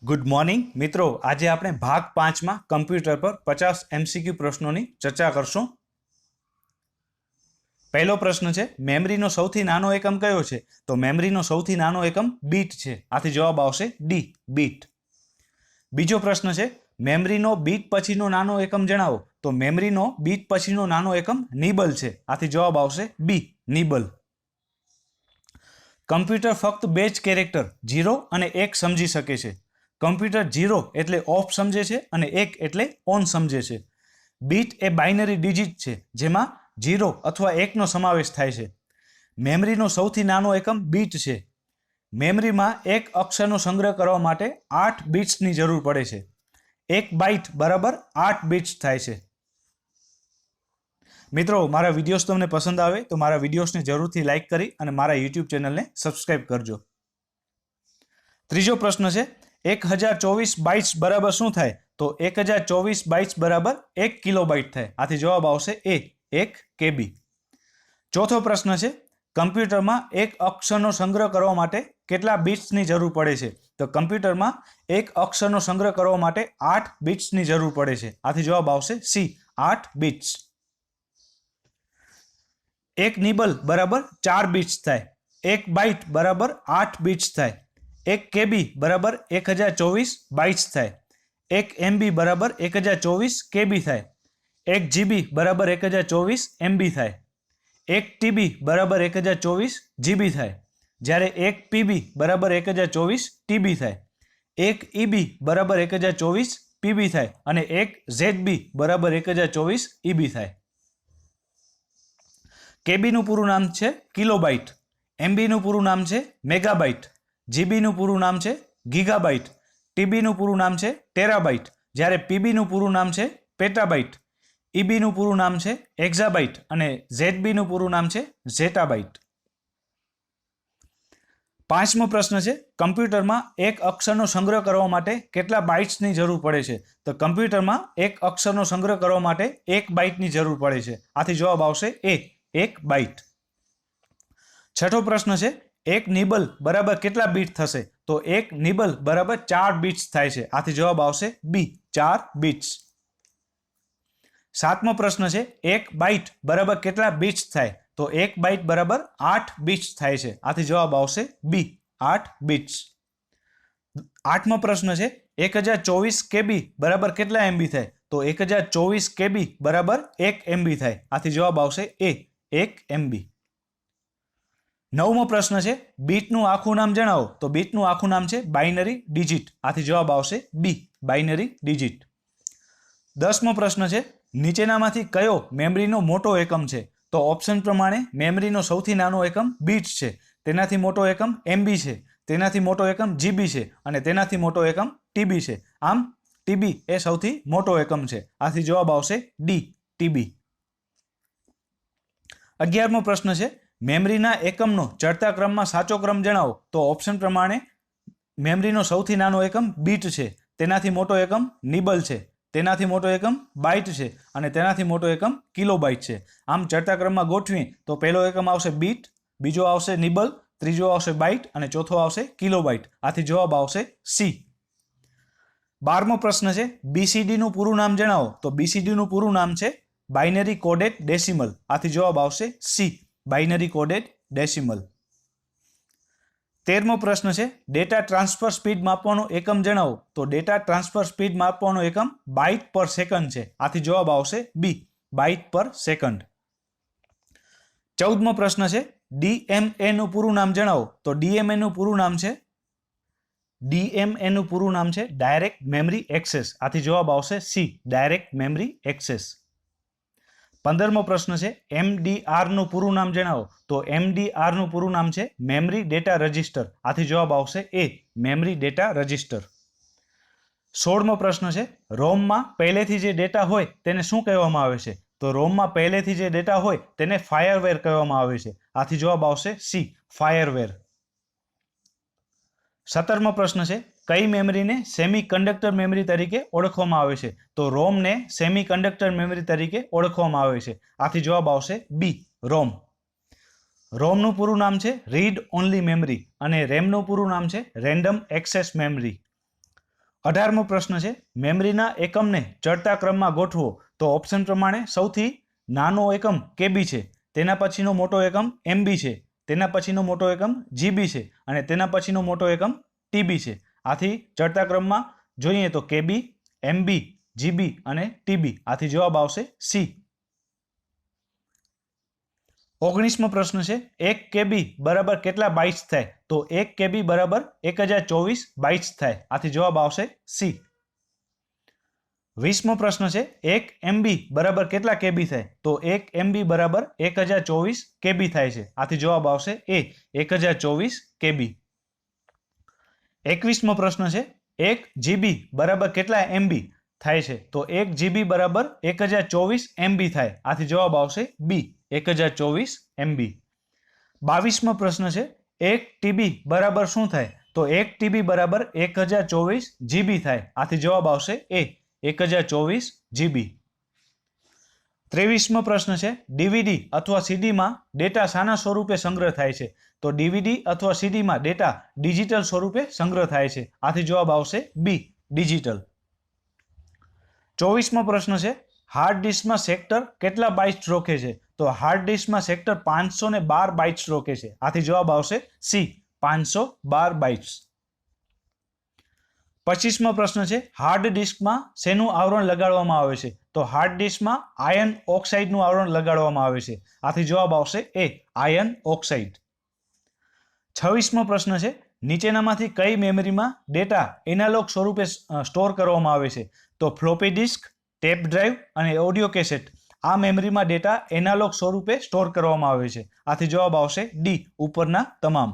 Good morning मित्रों, आज આપણે ભાગ 5 માં કમ્પ્યુટર પર 50 એમસીક્યુ પ્રશ્નોની ચર્ચા કરશું। પહેલો પ્રશ્ન છે, મેમરીનો સૌથી નાનો એકમ કયો છે? તો મેમરીનો સૌથી નાનો એકમ બીટ છે। આથી જવાબ આવશે ડી, બીટ। બીજો પ્રશ્ન છે, મેમરીનો બીટ પછીનો નાનો એકમ જણાવો। તો મેમરીનો બીટ પછીનો નાનો એકમ નિબલ છે। આથી જવાબ આવશે બી, નિબલ। કમ્પ્યુટર ફક્ત બે જ કેરેક્ટર 0 અને 1 સમજી શકે છે। કમ્પ્યુટર 0 એટલે ઓફ સમજે છે અને 1 એટલે ઓન સમજે છે। બીટ એ બાઇનરી ડિજિટ છે જેમાં 0 અથવા 1 નો સમાવેશ થાય છે। મેમરીનો સૌથી નાનો એકમ બીટ છે। મેમરીમાં એક અક્ષરનો સંગ્રહ કરવા માટે 8 બીટ્સની જરૂર પડે છે। 1 બાઇટ બરાબર 8 બીટ્સ થાય છે। મિત્રો, મારા વિડીયોઝ તમને પસંદ આવે તો મારા વિડીયોઝને જરૂરથી લાઇક કરી અને મારા યુટ્યુબ ચેનલને સબસ્ક્રાઇબ કરજો। ત્રીજો પ્રશ્ન છે, 1024 બાઇટ્સ બરાબર શું થાય? તો 1024 બાઇટ્સ બરાબર 1 કિલોબાઇટ થાય। આથી જવાબ આવશે એ, 1 કેબી। ચોથો પ્રશ્ન છે, કમ્પ્યુટરમાં એક અક્ષરનો સંગ્રહ કરવા માટે કેટલા બીટ્સની જરૂર પડે છે? તો કમ્પ્યુટરમાં એક અક્ષરનો સંગ્રહ કરવા માટે 8 બીટ્સની જરૂર પડે છે। આથી જવાબ આવશે સી, 8 બીટ્સ। એક નિબલ બરાબર 4 બીટ્સ થાય। 1 બાઇટ બરાબર 8 બીટ્સ થાય। 1 કેબી બરાબર 1024 બાઇટ્સ થાય। 1 એમબી બરાબર 1024 કેબી થાય। 1 જીબી બરાબર 1024 એમબી થાય। 1 ટીબી બરાબર 1024 જીબી થાય। જ્યારે 1 પીબી બરાબર 1024 ટીબી થાય। 1 ઈબી બરાબર 1024 પીબી થાય અને 1 ઝેડબી બરાબર 1024 ઈબી થાય। કેબીનું પૂરું નામ છે કિલોબાઇટ। એમબીનું પૂરું નામ છે મેગાબાઇટ। જીબીનું પૂરું નામ છે ગીગાબાઇટ। ટીબીનું પૂરું નામ છે ટેરાબાઇટ। જ્યારે પીબીનું પૂરું નામ છે પેટાબાઇટ। ઈબીનું પૂરું નામ છે એક્ઝાબાઇટ અને ઝેડબીનું પૂરું નામ છે ઝેટાબાઇટ। પાંચમો પ્રશ્ન છે, કમ્પ્યુટરમાં એક અક્ષરનો સંગ્રહ કરવા માટે કેટલા બાઇટ્સની જરૂર પડે છે? તો કમ્પ્યુટરમાં એક અક્ષરનો સંગ્રહ કરવા માટે 1 બાઇટની જરૂર પડે છે। આથી જવાબ આવશે એ, 1 બાઇટ। છઠ્ઠો પ્રશ્ન છે, એક નિબલ બરાબર કેટલા બીટ થશે? તો એક નિબલ બરાબર 4 બીટ્સ થાય છે। આથી જવાબ આવશે બી, 4 બીટ્સ। સાતમો પ્રશ્ન છે, એક બાઇટ બરાબર કેટલા બીટ્સ થાય? તો એક બાઇટ બરાબર 8 બીટ્સ થાય છે। આથી જવાબ આવશે બી, 8 બીટ્સ। આઠમો પ્રશ્ન છે, 1024 કેબી બરાબર કેટલા એમબી થાય? તો 1024 કેબી બરાબર 1 એમબી થાય। આથી જવાબ આવશે એ, 1 એમબી। નવમો પ્રશ્ન છે, બીટનું આખું નામ જણાવો। તો બીટનું આખું નામ છે બાઇનરી ડિજિટ। આથી જવાબ આવશે બી, બાઇનરી ડિજિટ। 10મો પ્રશ્ન છે, નીચેનામાંથી કયો મેમરીનો મોટો એકમ છે? તો ઓપ્શન પ્રમાણે મેમરીનો સૌથી નાનો એકમ બીટ છે, તેનાથી મોટો એકમ એમબી છે, તેનાથી મોટો એકમ જીબી છે અને તેનાથી મોટો એકમ ટીબી છે। આમ ટીબી એ સૌથી મોટો એકમ છે। આથી જવાબ આવશે ડી, ટીબી। 11મો પ્રશ્ન છે, મેમરીના એકમનો ચડતા ક્રમમાં સાચો ક્રમ જણાવો। તો ઓપ્શન પ્રમાણે મેમરીનો સૌથી નાનો એકમ બીટ છે, તેનાથી મોટો એકમ નિબલ છે, તેનાથી મોટો એકમ બાઇટ છે અને તેનાથી મોટો એકમ કિલોબાઇટ છે। આમ ચડતા ક્રમમાં ગોઠવીએ તો પહેલો એકમ આવશે બીટ, બીજો આવશે નિબલ, ત્રીજો આવશે બાઇટ અને ચોથો આવશે કિલોબાઇટ। આથી જવાબ આવશે સી। 12મો પ્રશ્ન છે, બીસીડીનું પૂરું નામ જણાવો। તો બીસીડીનું પૂરું નામ છે બાઇનરી કોડેડ ડેસિમલ। આથી જવાબ આવશે સી, બાઇનરી કોડેડ ડેસિમલ। 13મો પ્રશ્ન છે, ડેટા ટ્રાન્સફર સ્પીડ માપવાનો એકમ જણાવો। તો ડેટા ટ્રાન્સફર સ્પીડ માપવાનો એકમ બાઇટ પર સેકન્ડ છે। આથી જવાબ આવશે બી, બાઇટ પર સેકન્ડ। 14મો પ્રશ્ન છે, ડીએમએ નું પૂરું નામ જણાવો। તો ડીએમએ નું પૂરું નામ છે ડાયરેક્ટ મેમરી એક્સેસ। આથી જવાબ આવશે સી, ડાયરેક્ટ મેમરી એક્સેસ। 15મો પ્રશ્ન છે, એમડીઆર નું પૂરું નામ જણાવો। તો એમડીઆર નું પૂરું નામ છે મેમરી ડેટા રજિસ્ટર। આથી જવાબ આવશે એ, મેમરી ડેટા રજિસ્ટર। 16મો પ્રશ્ન છે, રોમમાં પહેલેથી જે ડેટા હોય તેને શું કહેવામાં આવે છે? તો રોમમાં પહેલેથી જે ડેટા હોય તેને ફાયરવેર કહેવામાં આવે છે। આથી જવાબ આવશે સી, ફાયરવેર। 17મો પ્રશ્ન છે, કઈ મેમરીને સેમી કંડક્ટર મેમરી તરીકે ઓળખવામાં આવે છે? તો રોમને સેમી કંડક્ટર મેમરી તરીકે ઓળખવામાં આવે છે। આથી જવાબ આવશે બી, રોમ। રોમનું પૂરું નામ છે રીડ ઓનલી મેમરી અને રેમનું પૂરું નામ છે રેન્ડમ એક્સેસ મેમરી। 18મો પ્રશ્ન છે મેમરીના એકમને ચડતા ક્રમમાં ગોઠવો તો ઓપ્શન પ્રમાણે સૌથી નાનો એકમ કેબી છે, તેના પછીનો મોટો એકમ એમબી છે, તેના પછીનો મોટો એકમ જીબી છે અને તેના પછીનો મોટો એકમ ટીબી છે. આથી ચડતા ક્રમમાં જોઈએ તો કેબી, એમબી, જીબી અને ટીબી. આથી જવાબ આવશે સી. 19મો પ્રશ્ન છે 1 કેબી બરાબર કેટલા બાઇટ્સ થાય? તો 1 કેબી બરાબર 1024 બાઇટ્સ થાય. આથી જવાબ આવશે સી. 20મો પ્રશ્ન છે 1 એમબી બરાબર કેટલા કેબી થાય? તો 1 એમબી બરાબર 1024 કેબી થાય છે. આથી જવાબ આવશે એ 1024 કેબી. 21મો પ્રશ્ન છે 1 જીબી બરાબર કેટલા એમબી થાય છે? તો 1 જીબી બરાબર 1024 એમબી થાય. આથી જવાબ આવશે બી 1024 એમબી. 22મો પ્રશ્ન છે 1 ટીબી બરાબર શું થાય? તો 1 ટીબી બરાબર 1024 જીબી થાય. આથી જવાબ આવશે એ 1024 જીબી. 23મો પ્રશ્ન છે ડીવીડી અથવા સીડીમાં ડેટા શાના સ્વરૂપે સંગ્રહ થાય છે? તો ડીવીડી અથવા સીડીમાં ડેટા ડિજિટલ સ્વરૂપે સંગ્રહ થાય છે. આથી જવાબ આવશે બી ડિજિટલ. 24મો પ્રશ્ન છે હાર્ડ ડિસ્કમાં સેક્ટર કેટલા બાઇટ્સ રોકે છે? તો હાર્ડ ડિસ્કમાં સેક્ટર 512 બાઇટ્સ રોકે છે. આથી જવાબ આવશે સી 512 બાઇટ્સ. 25મો પ્રશ્ન છે હાર્ડ ડિસ્કમાં શેનું આવરણ લગાડવામાં આવે છે? તો હાર્ડ ડિસ્કમાં આયર્ન ઓક્સાઇડનું આવરણ લગાડવામાં આવે છે. આથી જવાબ આવશે એ આયર્ન ઓક્સાઇડ. 26મો પ્રશ્ન છે નીચેનામાંથી કઈ મેમરીમાં ડેટા એનાલોગ સ્વરૂપે સ્ટોર કરવામાં આવે છે? તો ફ્લોપી ડિસ્ક, ટેપ ડ્રાઈવ અને ઓડિયો કેસેટ આ મેમરીમાં ડેટા એનાલોગ સ્વરૂપે સ્ટોર કરવામાં આવે છે. આથી જવાબ આવશે ડી ઉપરના તમામ.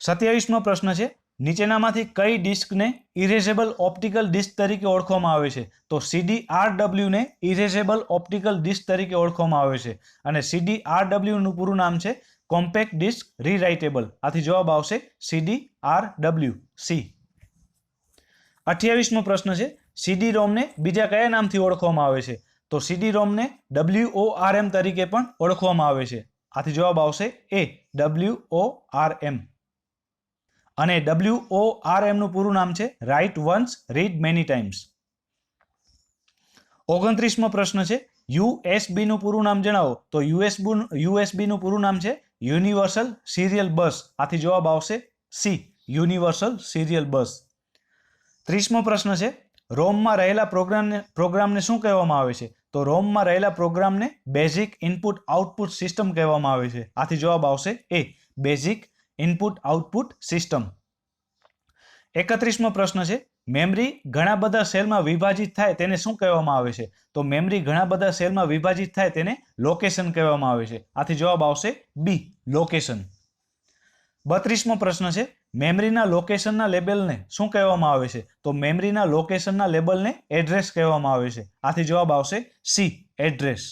27મો પ્રશ્ન છે નીચેનામાંથી કઈ ડિસ્કને ઇરેઝેબલ ઓપ્ટિકલ ડિસ્ક તરીકે ઓળખવામાં આવે છે? તો CDRW ને ઇરેઝેબલ ઓપ્ટિકલ ડિસ્ક તરીકે ઓળખવામાં આવે છે અને CDRW નું પૂરું નામ છે કોમ્પેક્ટ ડિસ્ક રીરાઇટેબલ. આથી જવાબ આવશે CDRW સી. 28મો પ્રશ્ન છે CD-ROM ને બીજા કયા નામથી ઓળખવામાં આવે છે? તો CD-ROM ને WORM તરીકે પણ ઓળખવામાં આવે છે. આથી જવાબ આવશે એ WORM. અને WORM નું પૂરું નામ છે right once read many times. 29મો પ્રશ્ન છે USB નું પૂરું નામ જણાવો. તો USB નું પૂરું નામ છે યુનિવર્સલ સિરિયલ બસ. આથી જવાબ આવશે સી યુનિવર્સલ સિરિયલ બસ. 30મો પ્રશ્ન છે રોમમાં રહેલા પ્રોગ્રામને શું કહેવામાં આવે છે? તો રોમમાં રહેલા પ્રોગ્રામને બેઝિક ઇનપુટ આઉટપુટ સિસ્ટમ કહેવામાં આવે છે. આથી જવાબ આવશે એ બેઝિક ઇનપુટ આઉટપુટ સિસ્ટમ. 31મો પ્રશ્ન છે મેમરી ઘણા બધા સેલમાં વિભાજિત થાય તેને શું કહેવામાં આવે છે? તો મેમરી ઘણા બધા સેલમાં વિભાજિત થાય તેને લોકેશન કહેવામાં આવે છે. આથી જવાબ આવશે બી લોકેશન. 32મો પ્રશ્ન છે મેમરીના લોકેશનના લેબલને શું કહેવામાં આવે છે? તો મેમરીના લોકેશનના લેબલને એડ્રેસ કહેવામાં આવે છે. આથી જવાબ આવશે સી એડ્રેસ.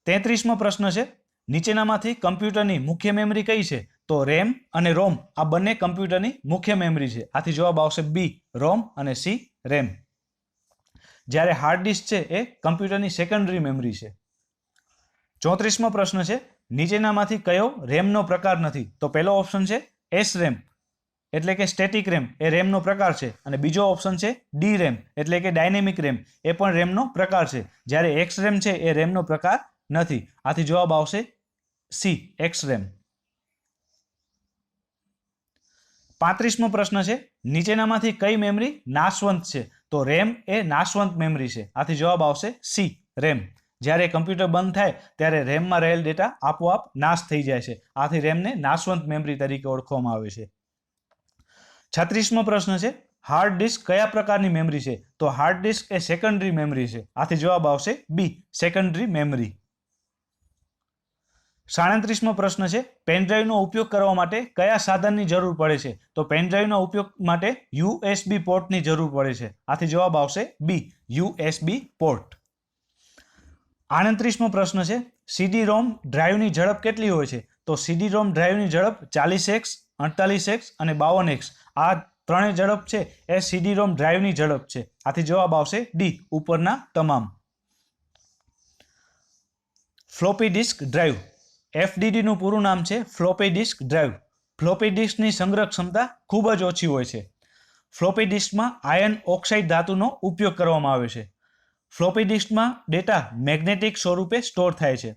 33મો પ્રશ્ન છે નીચેનામાંથી કમ્પ્યુટરની મુખ્ય મેમરી કઈ છે? તો રેમ અને રોમ આ બંને કમ્પ્યુટરની મુખ્ય મેમરી છે. આથી જવાબ આવશે બી રોમ અને સી રેમ. જ્યારે હાર્ડ ડિસ્ક છે એ કમ્પ્યુટરની સેકન્ડરી મેમરી છે. 34મો પ્રશ્ન છે નીચેનામાંથી કયો રેમનો પ્રકાર નથી? તો પહેલો ઓપ્શન છે એસ રેમ એટલે કે સ્ટેટિક રેમ, એ રેમનો પ્રકાર છે. અને બીજો ઓપ્શન છે ડી રેમ એટલે કે ડાયનેમિક રેમ, એ પણ રેમનો પ્રકાર છે. જ્યારે એક્સ રેમ છે એ રેમનો પ્રકાર નથી. આથી જવાબ આવશે સી એક્સ રેમ. 35મો પ્રશ્ન છે નીચેનામાંથી કઈ મેમરી નાશવંત છે? તો રેમ એ નાશવંત મેમરી છે. આથી જવાબ આવશે સી રેમ. જ્યારે કમ્પ્યુટર બંધ થાય ત્યારે રેમમાં રહેલ ડેટા આપોઆપ નાશ થઈ જાય છે. આથી રેમને નાશવંત મેમરી તરીકે ઓળખવામાં આવે છે. 36મો પ્રશ્ન છે હાર્ડ ડિસ્ક કયા પ્રકારની મેમરી છે? તો હાર્ડ ડિસ્ક એ સેકન્ડરી મેમરી છે. આથી જવાબ આવશે બી સેકન્ડરી મેમરી. 37મો પ્રશ્ન છે પેનડ્રાઈવનો ઉપયોગ કરવા માટે કયા સાધનની જરૂર પડે છે? તો પેનડ્રાઈવનો ઉપયોગ માટે USB પોર્ટની જરૂર પડે છે. આથી જવાબ આવશે બી USB પોર્ટ. 38મો પ્રશ્ન છે CD-ROM ડ્રાઈવની ઝડપ કેટલી હોય છે? તો CD-ROM ડ્રાઈવની ઝડપ 40x, 48x અને 52x આ ત્રણેય ઝડપ છે એ CD-ROM ડ્રાઈવની ઝડપ છે. આથી જવાબ આવશે ડી ઉપરના તમામ. ફ્લોપી ડિસ્ક ડ્રાઈવ FDD નું પૂરું નામ છે ફ્લોપી ડિસ્ક ડ્રાઈવ. ફ્લોપી ડિસ્કની સંગ્રહ ક્ષમતા ખૂબ જ ઓછી હોય છે. ફ્લોપી ડિસ્કમાં આયર્ન ઓક્સાઇડ ધાતુનો ઉપયોગ કરવામાં આવે છે. ફ્લોપી ડિસ્કમાં ડેટા મેગ્નેટિક સ્વરૂપે સ્ટોર થાય છે.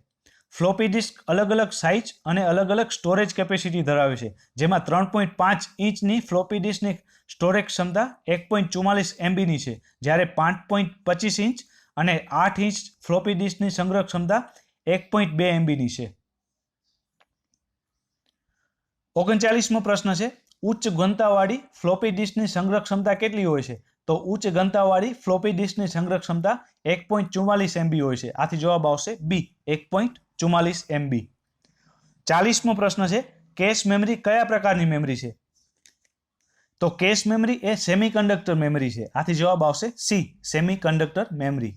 ફ્લોપી ડિસ્ક અલગ અલગ સાઇઝ અને અલગ અલગ સ્ટોરેજ કેપેસિટી ધરાવે છે, જેમાં 3.5 ઇંચની ફ્લોપી ડિસ્કની સ્ટોરેજ ક્ષમતા 1.44 MBની છે, જ્યારે 5.25 ઇંચ અને 8 ઇંચ ફ્લોપી ડિસ્કની સંગ્રહ ક્ષમતા 1.2 MBની છે. 39મો પ્રશ્ન છે, ઉચ્ચ ઘનતાવાળી ફ્લોપી ડિસ્કની સંગ્રહ ક્ષમતા કેટલી હોય છે? તો ઉચ્ચ ઘનતાવાળી ફ્લોપી ડિસ્કની સંગ્રહ ક્ષમતા 1.44 MB હોય છે. આથી જવાબ આવશે બી, 1.44 MB. 40મો પ્રશ્ન છે, કેશ મેમરી કયા પ્રકારની મેમરી છે? તો કેશ મેમરી એ સેમિકન્ડક્ટર મેમરી છે. આથી જવાબ આવશે C, semiconductor memory.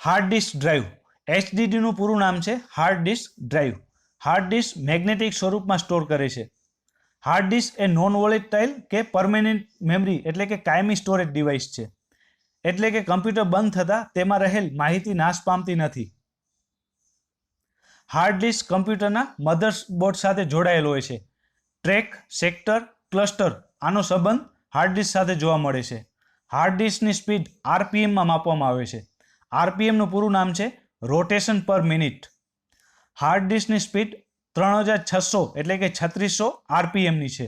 Hard disk drive, HDD નું પૂરું નામ છે hard disk drive. Hard disk magnetic સ્વરૂપમાં સ્ટોર કરે છે. હાર્ડ ડિસ્ક એ નોન વોલેટાઇલ કે પરમેનન્ટ મેમરી એટલે કે કાયમી સ્ટોરેજ ડિવાઇસ છે. એટલે કે કમ્પ્યુટર બંધ થતાં તેમાં રહેલ માહિતી નાશ પામતી નથી. હાર્ડ ડિસ્ક કમ્પ્યુટરના મધરબોર્ડ સાથે જોડાયેલ હોય છે. ટ્રેક, સેક્ટર, ક્લસ્ટર આનો સંબંધ હાર્ડ ડિસ્ક સાથે જોવા મળે છે. હાર્ડ ડિસ્કની સ્પીડ RPMમાં માપવામાં આવે છે. RPMનું પૂરું નામ છે રોટેશન પર મિનિટ. હાર્ડ ડિસ્કની સ્પીડ 3600 એટલે કે 3600 RPMની છે.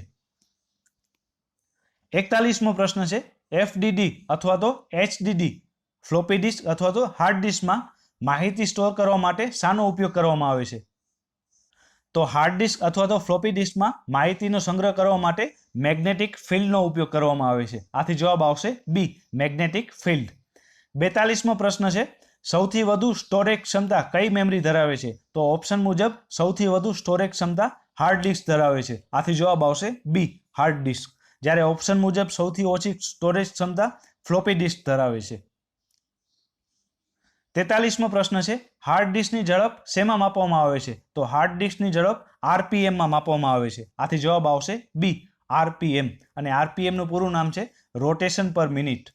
41મો પ્રશ્ન છે, FDD અથવા તો HDD ફ્લોપી ડિસ્ક અથવા તો હાર્ડ ડિસ્કમાં માહિતી સ્ટોર કરવા માટે શાનો ઉપયોગ કરવામાં આવે છે? તો હાર્ડ ડિસ્ક અથવા તો ફ્લોપી ડિસ્કમાં માહિતીનો સંગ્રહ કરવા માટે મેગ્નેટિક ફિલ્ડનો ઉપયોગ કરવામાં આવે છે. આથી જવાબ આવશે બી, મેગ્નેટિક ફિલ્ડ. 42મો પ્રશ્ન છે, સૌથી વધુ સ્ટોરેજ ક્ષમતા કઈ મેમરી ધરાવે છે? તો ઓપ્શન મુજબ સૌથી વધુ સ્ટોરેજ ક્ષમતા હાર્ડ ડિસ્ક ધરાવે છે. આથી જવાબ આવશે બી, હાર્ડ ડિસ્ક. જ્યારે ઓપ્શન મુજબ સૌથી ઓછી સ્ટોરેજ ક્ષમતા ફ્લોપી ડિસ્ક ધરાવે છે. 43મો પ્રશ્ન છે, હાર્ડ ડિસ્કની ઝડપ શેમાં માપવામાં આવે છે? તો હાર્ડ ડિસ્કની ઝડપ RPMમાં માપવામાં આવે છે. આથી જવાબ આવશે બી, RPM. અને RPMનું પૂરું નામ છે રોટેશન પર મિનિટ.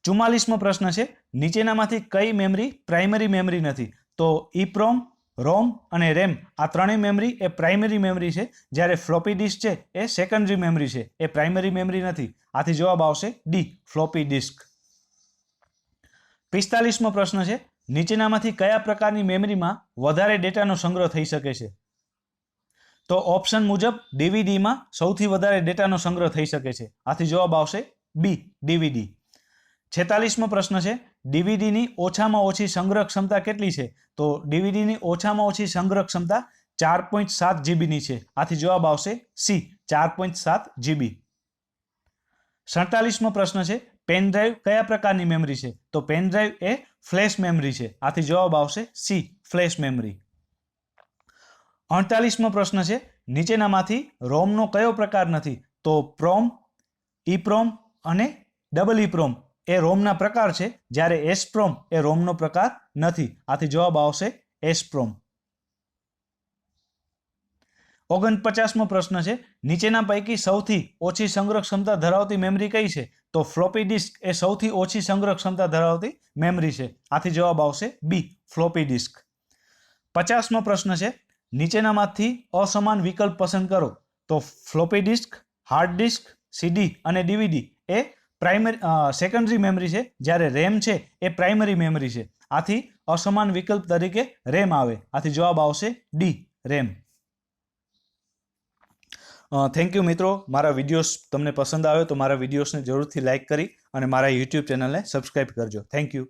44મો પ્રશ્ન છે, નીચેનામાંથી કઈ મેમરી પ્રાઇમરી મેમરી નથી? તો EEPROM, ROM અને RAM આ ત્રણેય મેમરી એ પ્રાઇમરી મેમરી છે, જ્યારે ફ્લોપી ડિસ્ક છે એ સેકન્ડરી મેમરી છે, એ પ્રાઇમરી મેમરી નથી. આથી જવાબ આવશે ડી, ફ્લોપી ડિસ્ક. 45મો પ્રશ્ન છે, નીચેનામાંથી કયા પ્રકારની મેમરીમાં વધારે ડેટાનો સંગ્રહ થઈ શકે છે? તો ઓપ્શન મુજબ DVDમાં સૌથી વધારે ડેટાનો સંગ્રહ થઈ શકે છે. આથી જવાબ આવશે બી, DVD. 46મો પ્રશ્ન છે, DVDની ઓછામાં ઓછી સંગ્રહ ક્ષમતા કેટલી છે? તો DVDની ઓછામાં ઓછી સંગ્રહ ક્ષમતા 4.7 GBની છે. આથી જવાબ આવશે સી, 4.7 GB. 47મો પ્રશ્ન છે, પેન ડ્રાઈવ કયા પ્રકારની મેમરી છે? તો પેન ડ્રાઈવ એ ફ્લેશ મેમરી છે. આથી જવાબ આવશે સી, ફ્લેશ મેમરી. 48મો પ્રશ્ન છે, નીચેનામાંથી રોમનો કયો પ્રકાર નથી? તો PROM, EEPROM અને EEPROM એ રોમના પ્રકાર છે, જ્યારે ESPROM એ રોમનો પ્રકાર નથી. આથી જવાબ આવશે ESPROM. 49મો પ્રશ્ન છે, નીચેના પૈકી સૌથી ઓછી સંગ્રહ ક્ષમતા ધરાવતી મેમરી કઈ છે? તો ફ્લોપી ડિસ્ક એ સૌથી ઓછી સંગ્રહ ક્ષમતા ધરાવતી મેમરી છે. આથી જવાબ આવશે બી, ફ્લોપી ડિસ્ક. 50મો પ્રશ્ન છે, નીચેનામાંથી અસમાન વિકલ્પ પસંદ કરો. તો floppy disk, hard disk, CD અને DVD એ સેકન્ડરી મેમરી છે, જ્યારે RAM છે એ પ્રાઇમરી મેમરી છે. આથી અસમાન વિકલ્પ તરીકે RAM આવે. આથી જવાબ આવશે ડી, RAM. થેન્ક યુ મિત્રો. મારા વિડીયોઝ તમને પસંદ આવે તો મારા વિડીયોઝને જરૂરથી લાઇક કરી અને મારા યુટ્યુબ ચેનલને સબસ્ક્રાઈબ કરજો. Thank you.